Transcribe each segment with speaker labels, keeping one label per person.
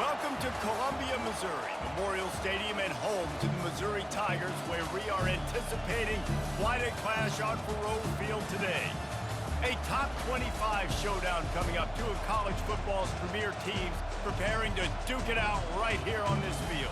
Speaker 1: Welcome to Columbia, Missouri, Memorial Stadium and home to the Missouri Tigers, where we are anticipating quite a clash on Faroe Field today. A top 25 showdown coming up, two of college football's premier teams preparing to duke it out right here on this field.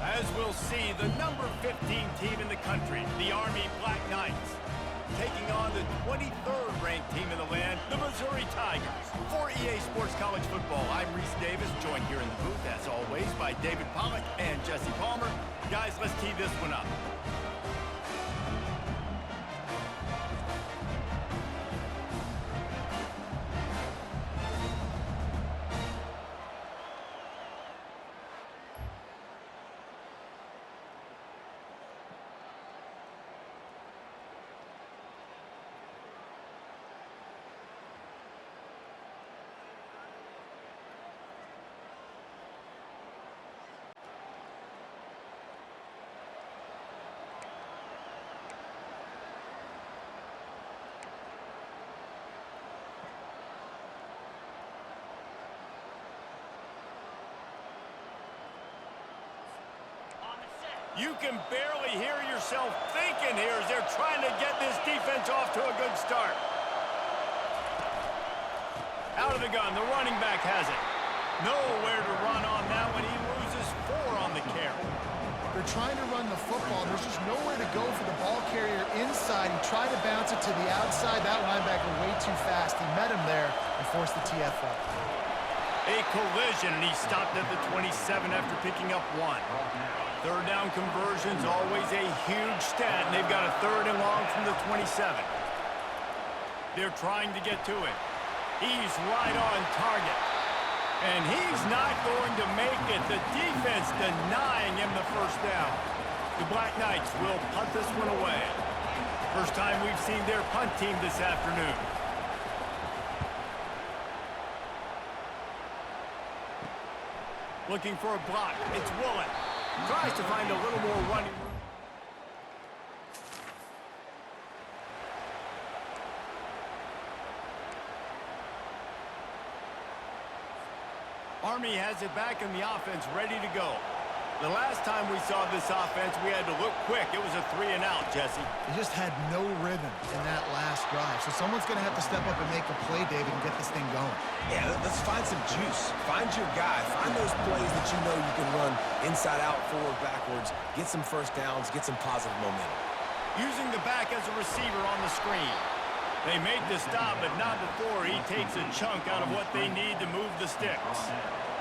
Speaker 1: As we'll see, the number 15 team in the country, the Army Black Knights, taking on the 23rd ranked team in the land, the Missouri Tigers. For EA Sports College Football, I'm Reese Davis, joined here in the booth, as always, by David Pollack and Jesse Palmer. Guys, let's tee this one up. You can barely hear yourself thinking here as they're trying to get this defense off to a good start. Out of the gun, the running back has it. Nowhere to run on that one. He loses 4 on the carry.
Speaker 2: They're trying to run the football. There's just nowhere to go for the ball carrier inside. He tried to bounce it to the outside. That linebacker way too fast. He met him there and forced the TFL.
Speaker 1: A collision, and he stopped at the 27 after picking up 1. Third down conversion's always a huge stat, and they've got a 3rd and long from the 27. They're trying to get to it. He's right on target. And he's not going to make it. The defense denying him the first down. The Black Knights will punt this one away. First time we've seen their punt team this afternoon. Looking for a block. It's Woolen. Tries to find a little more running room. Army has it back in the offense, ready to go. The last time we saw this offense, we had to look quick. It was a 3 and out, Jesse.
Speaker 2: They just had no rhythm in that last drive. So someone's going to have to step up and make a play, David, and get this thing going.
Speaker 3: Yeah, let's find some juice. Find your guy. Find those plays that you know you can run inside out, forward, backwards. Get some first downs. Get some positive momentum.
Speaker 1: Using the back as a receiver on the screen. They make the stop, but not before he takes a chunk out of what they need to move the sticks.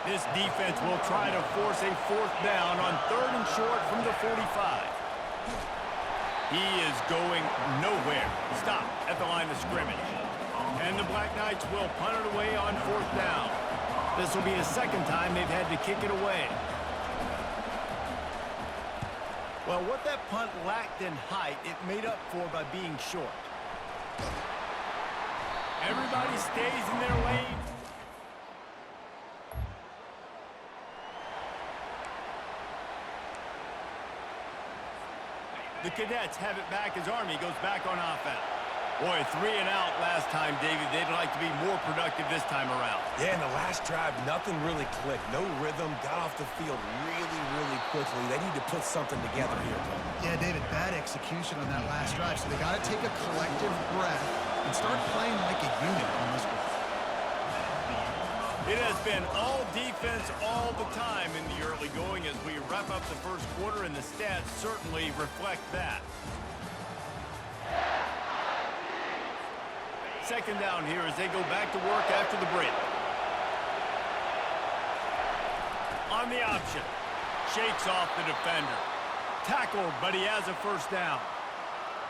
Speaker 1: This defense will try to force a 4th down on 3rd and short from the 45. He is going nowhere. Stop at the line of scrimmage. And the Black Knights will punt it away on 4th down. This will be the 2nd time they've had to kick it away. Well, what that punt lacked in height, it made up for by being short. Everybody stays in their lane. The Cadets have it back as Army goes back on offense. Boy, 3 and out last time, David. They'd like to be more productive this time around.
Speaker 3: Yeah, in the last drive, nothing really clicked. No rhythm. Got off the field really quickly. They need to put something together here, bro.
Speaker 2: Yeah, David, bad execution on that last drive. So they got to take a collective breath and start playing like a unit on this one.
Speaker 1: It has been all defense all the time in the early going as we wrap up the first quarter, and the stats certainly reflect that. 2nd down here as they go back to work after the break. On the option. Shakes off the defender. Tackled, but he has a 1st down.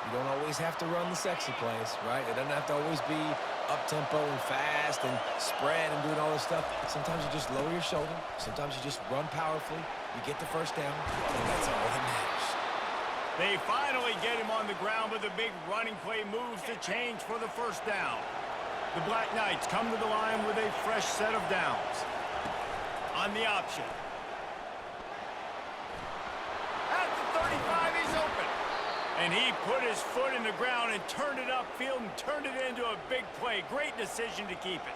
Speaker 3: You don't always have to run the sexy plays, right? It doesn't have to always be up-tempo and fast and spread and doing all this stuff. Sometimes you just lower your shoulder. Sometimes you just run powerfully. You get the 1st down, and that's all that matters.
Speaker 1: They finally get him on the ground, but the big running play moves to change for the 1st down. The Black Knights come to the line with a fresh set of downs. On the option. At the 35, he's open. And he put his foot in the ground and turned it upfield and turned it into a big play. Great decision to keep it.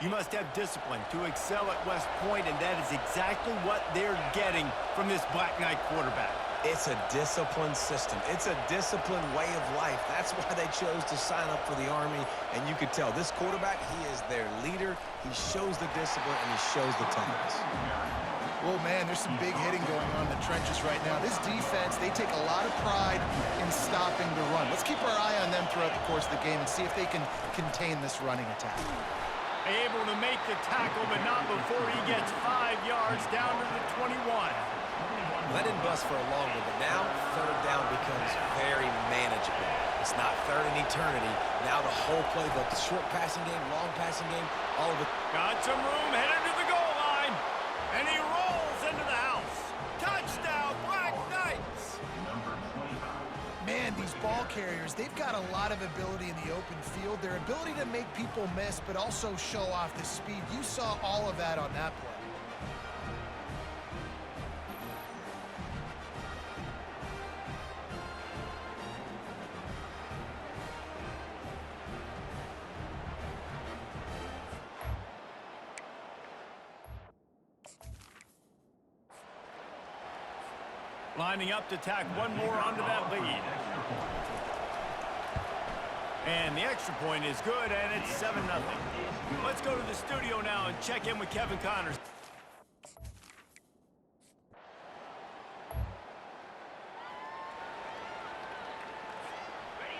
Speaker 1: You must have discipline to excel at West Point, and that is exactly what they're getting from this Black Knight quarterback.
Speaker 3: It's a disciplined system. It's a disciplined way of life. That's why they chose to sign up for the Army. And you could tell this quarterback, he is their leader. He shows the discipline, and he shows the toughness.
Speaker 2: Well, man, there's some big hitting going on in the trenches right now. This defense, they take a lot of pride in stopping the run. Let's keep our eye on them throughout the course of the game and see if they can contain this running attack.
Speaker 1: Able to make the tackle, but not before he gets 5 yards down to the 21.
Speaker 3: That didn't bust for a long one, but now third down becomes very manageable. It's not third in eternity. Now the whole playbook, the short passing game, long passing game, all of it.
Speaker 1: Got some room, headed to the goal line, and he rolls into the house. Touchdown, Black Knights!
Speaker 2: Man, these ball carriers, they've got a lot of ability in the open field. Their ability to make people miss, but also show off the speed. You saw all of that on that play.
Speaker 1: Lining up to tack one more onto that lead. And the extra point is good, and it's 7-0. Let's go to the studio now and check in with Kevin Connors.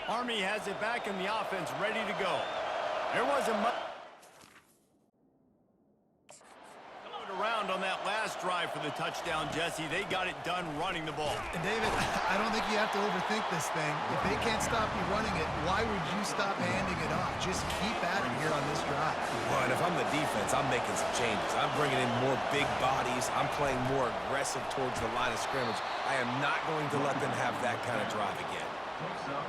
Speaker 1: Army has it back in the offense, ready to go. There wasn't much around on that last drive for the touchdown, Jesse. They got it done running the ball.
Speaker 2: And David, I don't think you have to overthink this thing. If they can't stop you running it, why would you stop handing it off? Just keep at it here on this drive.
Speaker 3: But if I'm the defense, I'm making some changes. I'm bringing in more big bodies. I'm playing more aggressive towards the line of scrimmage. I am not going to let them have that kind of drive again.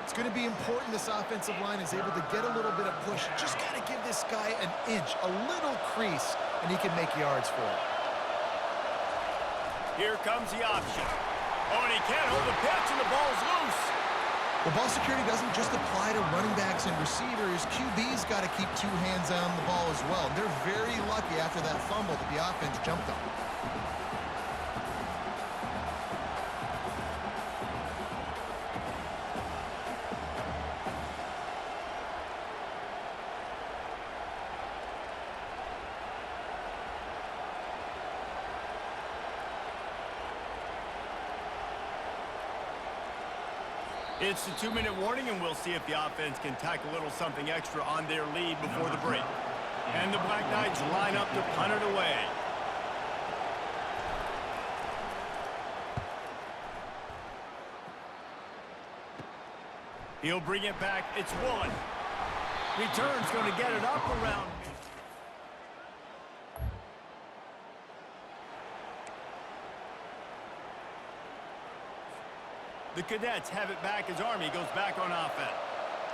Speaker 2: It's going to be important this offensive line is able to get a little bit of push. Just got to give this guy an inch, a little crease, and he can make yards for it.
Speaker 1: Here comes the option. Oh, and he can't hold the pitch, and the ball's loose.
Speaker 2: Well, ball security doesn't just apply to running backs and receivers. QB's got to keep two hands on the ball as well. They're very lucky after that fumble that the offense jumped on.
Speaker 1: It's a 2-minute warning, and we'll see if the offense can tack a little something extra on their lead before the break. And the Black Knights line up to punt it away. He'll bring it back. It's Woolen. Return's going to get it up around. The Cadets have it back as Army goes back on offense.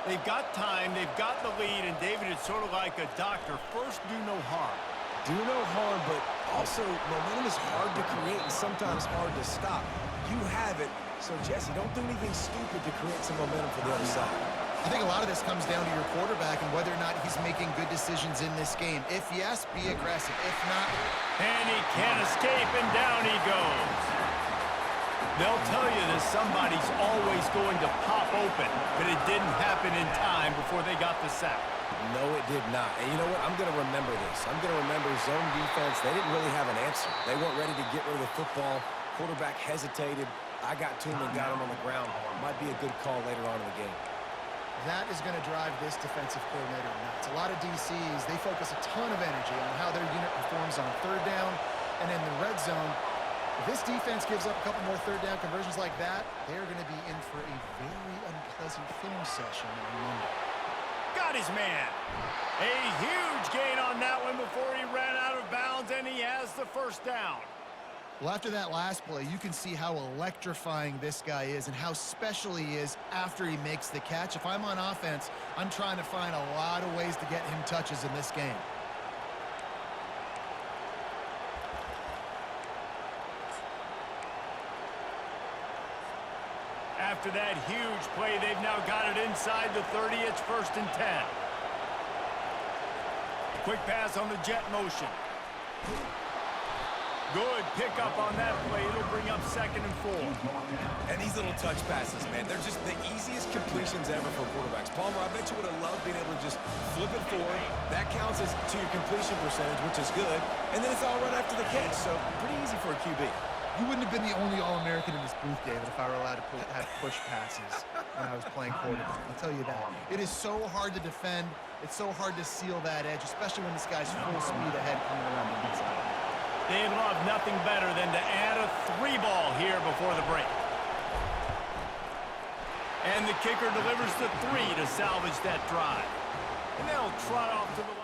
Speaker 1: They've got time, they've got the lead, and David, it's sort of like a doctor. First, do no harm.
Speaker 3: Do no harm, but also momentum is hard to create and sometimes hard to stop. You have it, so Jesse, don't do anything stupid to create some momentum for the other side.
Speaker 2: I think a lot of this comes down to your quarterback and whether or not he's making good decisions in this game. If yes, be aggressive. If not...
Speaker 1: And he can't escape, and down he goes. They'll tell you that somebody's always going to pop open, but it didn't happen in time before they got the sack.
Speaker 3: No, it did not. And you know what? I'm going to remember this. I'm going to remember zone defense. They didn't really have an answer. They weren't ready to get rid of the football. Quarterback hesitated. I got to him and got him on the ground. Might be a good call later on in the game.
Speaker 2: That is going to drive this defensive coordinator nuts. A lot of DCs, they focus a ton of energy on how their unit performs on third down and in the red zone. If this defense gives up a couple more third down conversions like that, they're going to be in for a very unpleasant film session on Monday.
Speaker 1: Got his man. A huge gain on that one before he ran out of bounds, and he has the first down.
Speaker 2: Well, after that last play, you can see how electrifying this guy is and how special he is after he makes the catch. If I'm on offense, I'm trying to find a lot of ways to get him touches in this game.
Speaker 1: After that huge play, they've now got it inside the 30. It's 1st and 10. Quick pass on the jet motion. Good pickup on that play. It'll bring up 2nd and 4.
Speaker 3: And these little touch passes, man, they're just the easiest completions ever for quarterbacks. Palmer, I bet you would have loved being able to just flip it forward. That counts as to your completion percentage, which is good. And then it's all right after the catch, so pretty easy for a QB.
Speaker 2: You wouldn't have been the only All-American in this booth, David, if I were allowed to have push passes when I was playing quarterback. I'll tell you that. It is so hard to defend. It's so hard to seal that edge, especially when this guy's full speed ahead coming around the inside.
Speaker 1: They've loved nothing better than to add a 3-ball here before the break. And the kicker delivers the 3 to salvage that drive. And they'll trot off to the line.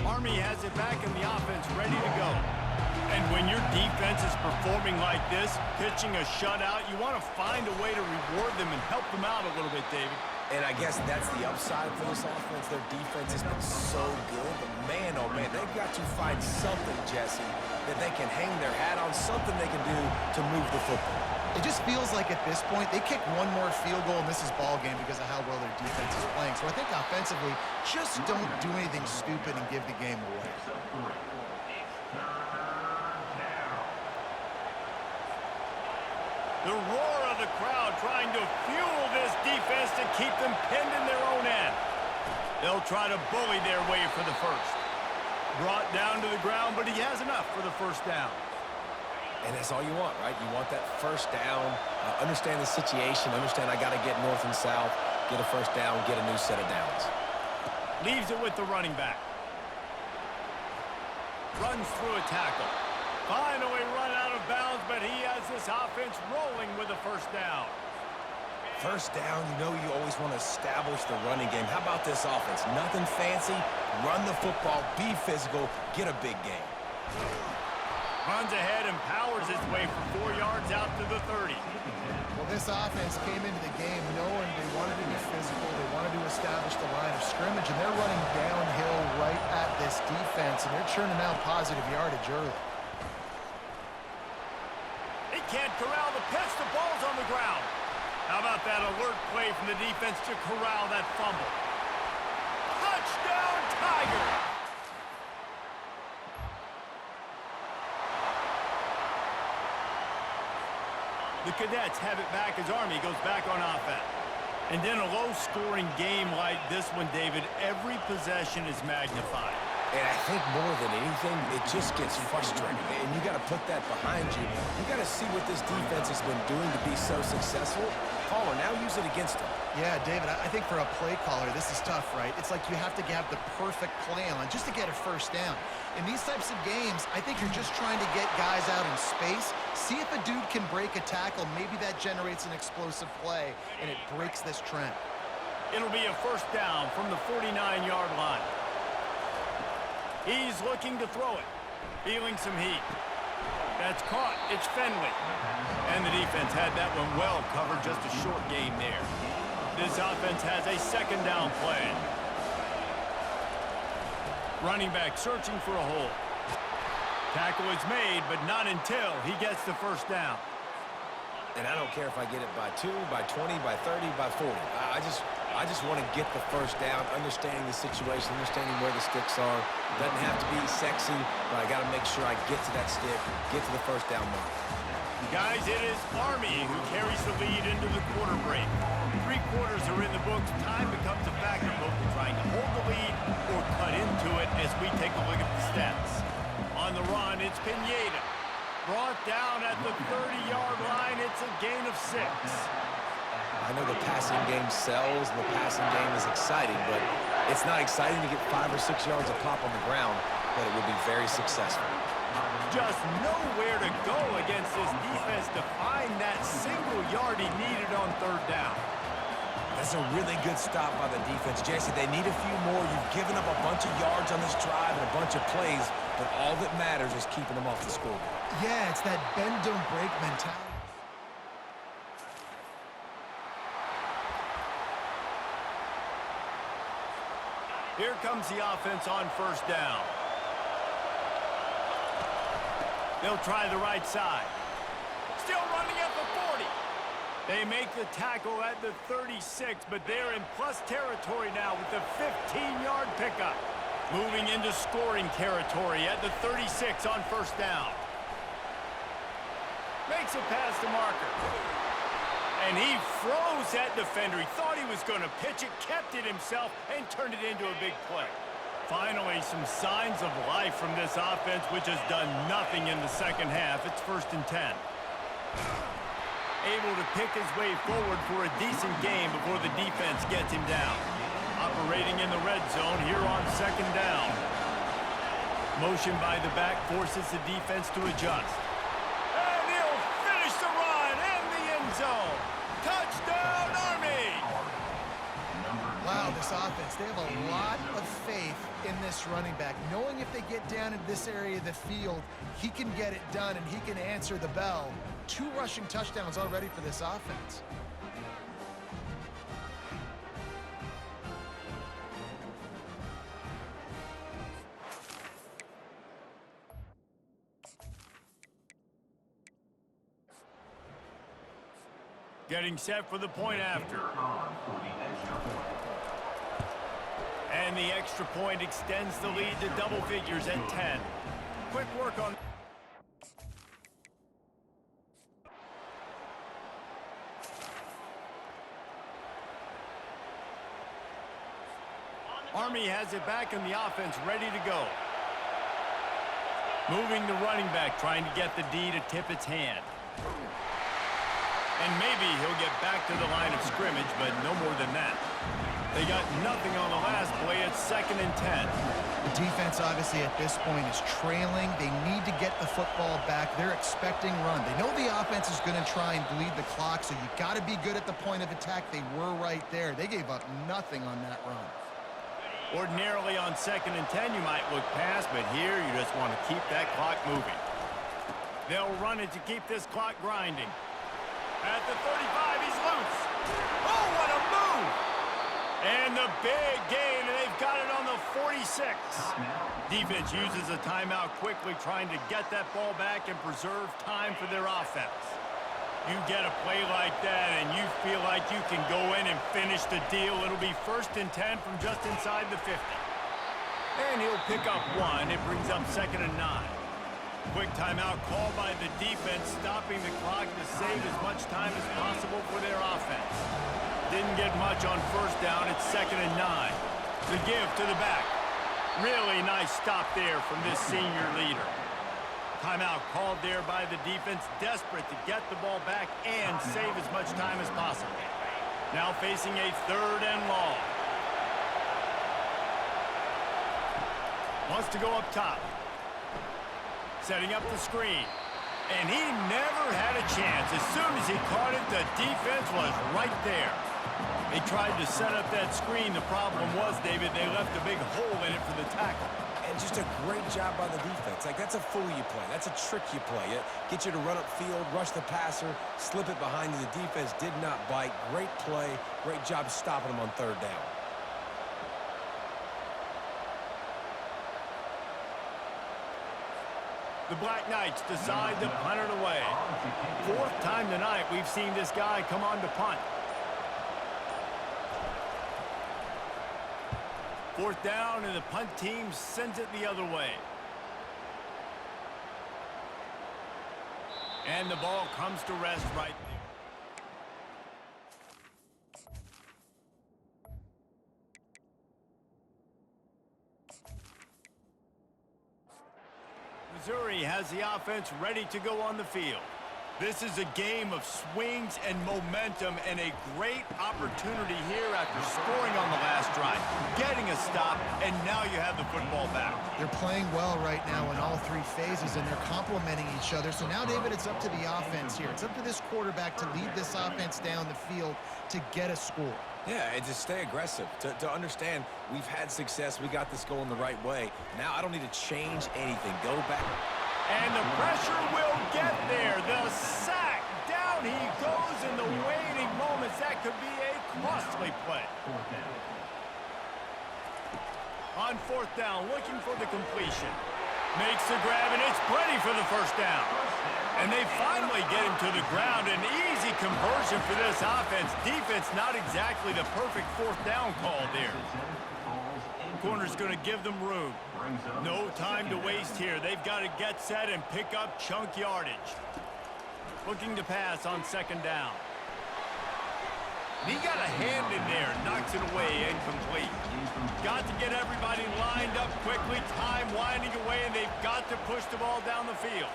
Speaker 1: Army has it back in the offense, ready to go. And when your defense is performing like this, pitching a shutout, you want to find a way to reward them and help them out a little bit, David.
Speaker 3: And I guess that's the upside for this offense. Their defense has been so good. But man, oh man, they've got to find something, Jesse, that they can hang their hat on, something they can do to move the football.
Speaker 2: It just feels like at this point, they kick one more field goal and this is ball game because of how well their defense is playing. So I think offensively, just don't do anything stupid and give the game away.
Speaker 1: The roar of the crowd trying to fuel this defense to keep them pinned in their own end. They'll try to bully their way for the first. Brought down to the ground, but he has enough for the first down.
Speaker 3: And that's all you want, right? You want that first down, understand the situation, understand I got to get north and south, get a first down, get a new set of downs.
Speaker 1: Leaves it with the running back. Runs through a tackle. Finally run out of bounds, but he has this offense rolling with a first down.
Speaker 3: First down, you know you always want to establish the running game. How about this offense? Nothing fancy. Run the football, be physical, get a big gain.
Speaker 1: Runs ahead and powers his way for 4 yards out to the 30.
Speaker 2: Well, this offense came into the game knowing they wanted to be physical, they wanted to establish the line of scrimmage, and they're running downhill right at this defense, and they're churning out positive yardage early.
Speaker 1: He can't corral the pitch. The ball's on the ground. How about that alert play from the defense to corral that fumble? Touchdown, Tigers! The Cadets have it back as Army goes back on offense. And in a low-scoring game like this one, David, every possession is magnified.
Speaker 3: And I think more than anything, it just gets frustrating. And you got to put that behind you. You got to see what this defense has been doing to be so successful. Caller, now use it against them.
Speaker 2: Yeah, David, I think for a play caller, this is tough, right? It's like you have to have the perfect play on just to get a first down. In these types of games, I think you're just trying to get guys out in space, see if a dude can break a tackle. Maybe that generates an explosive play, and it breaks this trend.
Speaker 1: It'll be a first down from the 49-yard line. He's looking to throw it, feeling some heat. That's caught. It's Fenley. And the defense had that one well covered, just a short gain there. This offense has a second down play. Running back searching for a hole. Tackle is made, but not until he gets the first down.
Speaker 3: And I don't care if I get it by 2, by 20, by 30, by 40. I just want to get the first down, understanding the situation, understanding where the sticks are. Doesn't have to be sexy, but I got to make sure I get to that stick, get to the first down mark.
Speaker 1: Guys, it is Army who carries the lead into the quarter break. 3 quarters are in the books. Time becomes a factor, both in trying to hold the lead or cut into it as we take a look at the stats. On the run, it's Pineda. Brought down at the 30-yard line. It's a gain of 6.
Speaker 3: I know the passing game sells, and the passing game is exciting, but it's not exciting to get 5 or 6 yards a pop on the ground, but it will be very successful.
Speaker 1: Just nowhere to go against this defense to find that single yard he needed on third down.
Speaker 3: That's a really good stop by the defense. Jesse, they need a few more. You've given up a bunch of yards on this drive and a bunch of plays, but all that matters is keeping them off the scoreboard.
Speaker 2: Yeah, it's that bend, don't break mentality.
Speaker 1: Here comes the offense on first down. They'll try the right side. Still running at the 40. They make the tackle at the 36, but they're in plus territory now with the 15-yard pickup. Moving into scoring territory at the 36 on first down. Makes a pass to Marker. And he froze that defender. He thought he was going to pitch it, kept it himself, and turned it into a big play. Finally, some signs of life from this offense, which has done nothing in the second half. It's 1st and 10. Able to pick his way forward for a decent game before the defense gets him down. Operating in the red zone here on 2nd down. Motion by the back forces the defense to adjust. And he'll finish the run in the end zone. Touchdown, Army!
Speaker 2: Wow, this offense, they have a lot of faith in this running back, knowing if they get down into this area of the field, he can get it done and he can answer the bell. 2 rushing touchdowns already for this offense.
Speaker 1: Getting set for the point after. And the extra point extends the lead to double figures at 10. Quick work on... Army has it back in the offense, ready to go. Moving the running back, trying to get the D to tip its hand. And maybe he'll get back to the line of scrimmage, but no more than that. They got nothing on the last play. It's 2nd and 10.
Speaker 2: The defense, obviously, at this point is trailing. They need to get the football back. They're expecting run. They know the offense is going to try and bleed the clock, so you got to be good at the point of attack. They were right there. They gave up nothing on that run.
Speaker 1: Ordinarily on 2nd and 10, you might look past, but here you just want to keep that clock moving. They'll run it to keep this clock grinding. At the 35, he's loose. Oh, what a move! And the big gain, and they've got it on the 46. Defense uses a timeout quickly, trying to get that ball back and preserve time for their offense. You get a play like that, and you feel like you can go in and finish the deal. It'll be 1st and 10 from just inside the 50. And he'll pick up 1. It brings up 2nd and 9. Quick timeout call by the defense, stopping the clock to save as much time as possible for their offense. Didn't get much on first down. It's 2nd and 9. The give to the back. Really nice stop there from this senior leader. Timeout called there by the defense, desperate to get the ball back and save as much time as possible. Now facing a 3rd and long. Wants to go up top. Setting up the screen. And he never had a chance. As soon as he caught it, the defense was right there. They tried to set up that screen. The problem was, David, they left a big hole in it for the tackle.
Speaker 3: And just a great job by the defense. Like, that's a fool you play. That's a trick you play. It gets you to run upfield, rush the passer, slip it behind you. The defense did not bite. Great play. Great job stopping them on 3rd down.
Speaker 1: The Black Knights decide to punt it away. 4th time tonight we've seen this guy come on to punt. 4th down, and the punt team sends it the other way. And the ball comes to rest right there. Missouri has the offense ready to go on the field. This is a game of swings and momentum, and a great opportunity here after scoring on the last drive, getting a stop, and now you have the football back.
Speaker 2: They're playing well right now in all 3 phases, and they're complementing each other. So now, David, it's up to the offense here. It's up to this quarterback to lead this offense down the field to get a score.
Speaker 3: Yeah, and just stay aggressive. To understand we've had success, we got this going the right way. Now I don't need to change anything. Go back.
Speaker 1: And the pressure will get there. The sack. Down he goes in the waiting moments. That could be a costly play. On 4th down, looking for the completion. Makes the grab, and it's plenty for the first down. And they finally get him to the ground. An easy conversion for this offense. Defense, not exactly the perfect fourth down call there. Corner's going to give them room. No time to waste here. They've got to get set and pick up chunk yardage. Looking to pass on second down. He got a hand in there, knocks it away, incomplete. Got to get everybody lined up quickly, time winding away, and they've got to push the ball down the field.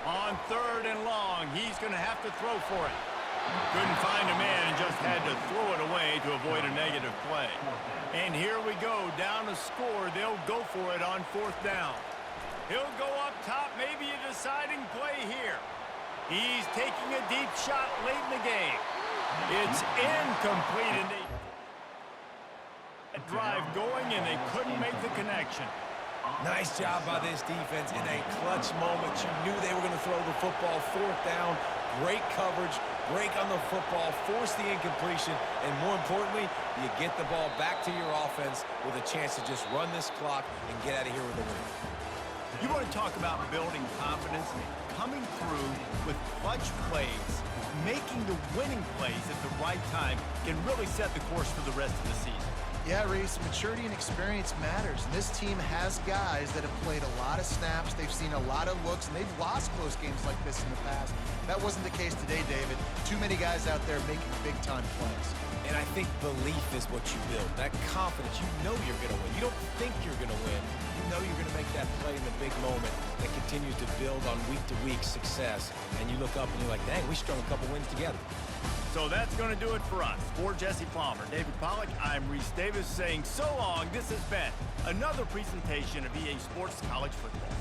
Speaker 1: On third and long, he's going to have to throw for it. Couldn't find a man and just had to throw it away to avoid a negative play. And here we go, down a score. They'll go for it on fourth down. He'll go up top, maybe a deciding play here. He's taking a deep shot late in the game. It's incomplete, and they drive going, and they couldn't make the connection.
Speaker 3: Nice job by this defense in a clutch moment. You knew they were going to throw the football. Fourth down, great coverage, break on the football, force the incompletion, and more importantly, you get the ball back to your offense with a chance to just run this clock and get out of here with a win.
Speaker 1: You want to talk about building confidence, coming through with clutch plays, making the winning plays at the right time can really set the course for the rest of the season.
Speaker 2: Yeah, Reese, maturity and experience matters. And this team has guys that have played a lot of snaps. They've seen a lot of looks, and they've lost close games like this in the past. That wasn't the case today, David. Too many guys out there making big-time plays.
Speaker 3: And I think belief is what you build. That confidence, you know you're going to win. You don't think you're going to win. You know you're going to make that play in the big moment that continues to build on week-to-week success. And you look up and you're like, dang, we strung a couple wins together.
Speaker 1: So that's going to do it for us. For Jesse Palmer, David Pollack, I'm Reese Davis saying so long. This has been another presentation of EA Sports College Football.